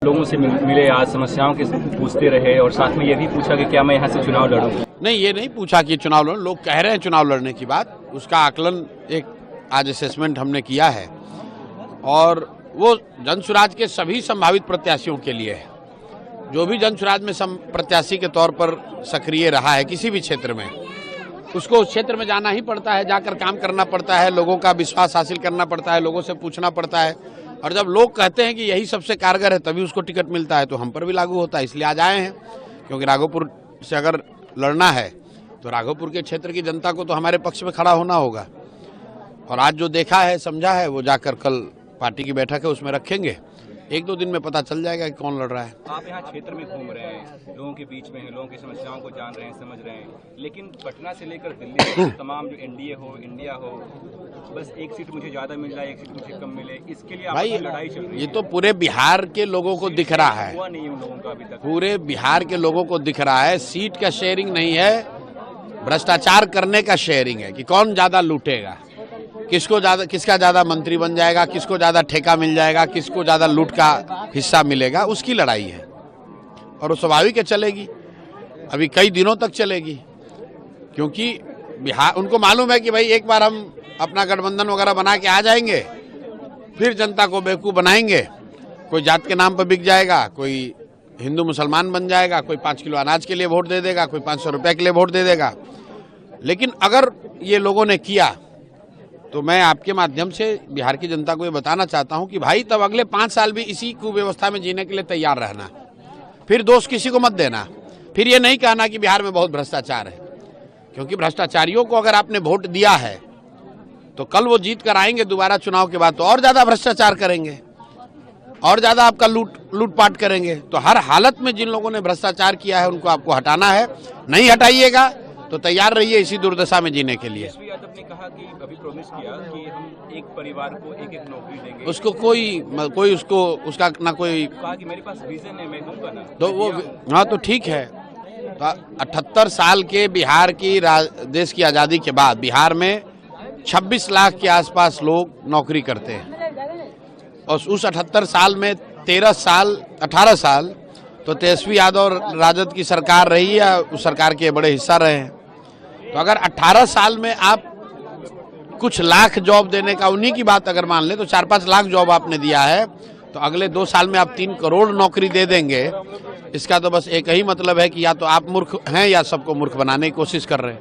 लोगों से मिले, आज समस्याओं के पूछते रहे और साथ में ये भी पूछा कि क्या मैं यहाँ से चुनाव लड़ूं। नहीं, ये नहीं पूछा कि चुनाव लड़ूं। लोग कह रहे हैं चुनाव लड़ने की बात, उसका आकलन एक आज असेसमेंट हमने किया है और वो जनसुराज के सभी संभावित प्रत्याशियों के लिए है। जो भी जनसुराज में प्रत्याशी के तौर पर सक्रिय रहा है किसी भी क्षेत्र में, उसको उस क्षेत्र में जाना ही पड़ता है, जाकर काम करना पड़ता है, लोगों का विश्वास हासिल करना पड़ता है, लोगों से पूछना पड़ता है। और जब लोग कहते हैं कि यही सबसे कारगर है तभी उसको टिकट मिलता है, तो हम पर भी लागू होता है। इसलिए आज आए हैं, क्योंकि राघोपुर से अगर लड़ना है तो राघोपुर के क्षेत्र की जनता को तो हमारे पक्ष में खड़ा होना होगा। और आज जो देखा है, समझा है, वो जाकर कल पार्टी की बैठक है उसमें रखेंगे। एक दो दिन में पता चल जाएगा कि कौन लड़ रहा है। आप यहाँ क्षेत्र में घूम रहे हैं, लोगों के बीच में हैं, लोगों की समस्याओं को जान रहे हैं, समझ रहे हैं, लेकिन पटना से लेकर दिल्ली तक तमाम जो एनडीए हो, इंडिया हो, बस एक सीट मुझे ज्यादा मिल जाए, एक सीट मुझे कम मिले, इसके लिए भाई लड़ाई चल रही है। ये तो पूरे बिहार के लोगों को दिख रहा है, हुआ नहीं उन लोगों का अभी तक। पूरे बिहार के लोगों को दिख रहा है। सीट का शेयरिंग नहीं है, भ्रष्टाचार करने का शेयरिंग है कि कौन ज्यादा लूटेगा, किसका ज्यादा मंत्री बन जाएगा, किसको ज्यादा ठेका मिल जाएगा, किसको ज्यादा लूट का हिस्सा मिलेगा, उसकी लड़ाई है। और वो स्वाभाविक है, चलेगी, अभी कई दिनों तक चलेगी, क्योंकि बिहार उनको मालूम है कि भाई एक बार हम अपना गठबंधन वगैरह बना के आ जाएंगे, फिर जनता को बेवकूफ बनाएंगे। कोई जात के नाम पर बिक जाएगा, कोई हिंदू मुसलमान बन जाएगा, कोई 5 किलो अनाज के लिए वोट दे देगा, कोई 500 रुपए के लिए वोट दे देगा। लेकिन अगर ये लोगों ने किया तो मैं आपके माध्यम से बिहार की जनता को ये बताना चाहता हूं कि भाई तब अगले 5 साल भी इसी कुव्यवस्था में जीने के लिए तैयार रहना, फिर दोष किसी को मत देना, फिर ये नहीं कहना कि बिहार में बहुत भ्रष्टाचार है, क्योंकि भ्रष्टाचारियों को अगर आपने वोट दिया है तो कल वो जीत कर आएंगे दोबारा चुनाव के बाद तो और ज्यादा भ्रष्टाचार करेंगे, और ज्यादा आपका लूटपाट करेंगे। तो हर हालत में जिन लोगों ने भ्रष्टाचार किया है उनको आपको हटाना है। नहीं हटाइएगा तो तैयार रहिए इसी दुर्दशा में जीने के लिए। यादव ने कहा कि अभी प्रॉमिस किया कि हम एक परिवार को एक नौकरी देंगे। उसको कोई उसका ना कोई कहा कि मेरे पास विजन है, मैं दूंगा ना। तो वो हाँ तो ठीक है। तो 78 साल के बिहार की देश की आज़ादी के बाद बिहार में 26 लाख के आसपास लोग नौकरी करते हैं, और उस 78 साल में 18 साल तो तेजस्वी यादव और राजद की सरकार रही है, उस सरकार के बड़े हिस्सा रहे हैं। तो अगर 18 साल में आप कुछ लाख जॉब देने का, उन्हीं की बात अगर मान ले तो 4-5 लाख जॉब आपने दिया है, तो अगले 2 साल में आप 3 करोड़ नौकरी दे देंगे। इसका तो बस एक ही मतलब है कि या तो आप मूर्ख हैं या सबको मूर्ख बनाने की कोशिश कर रहे हैं।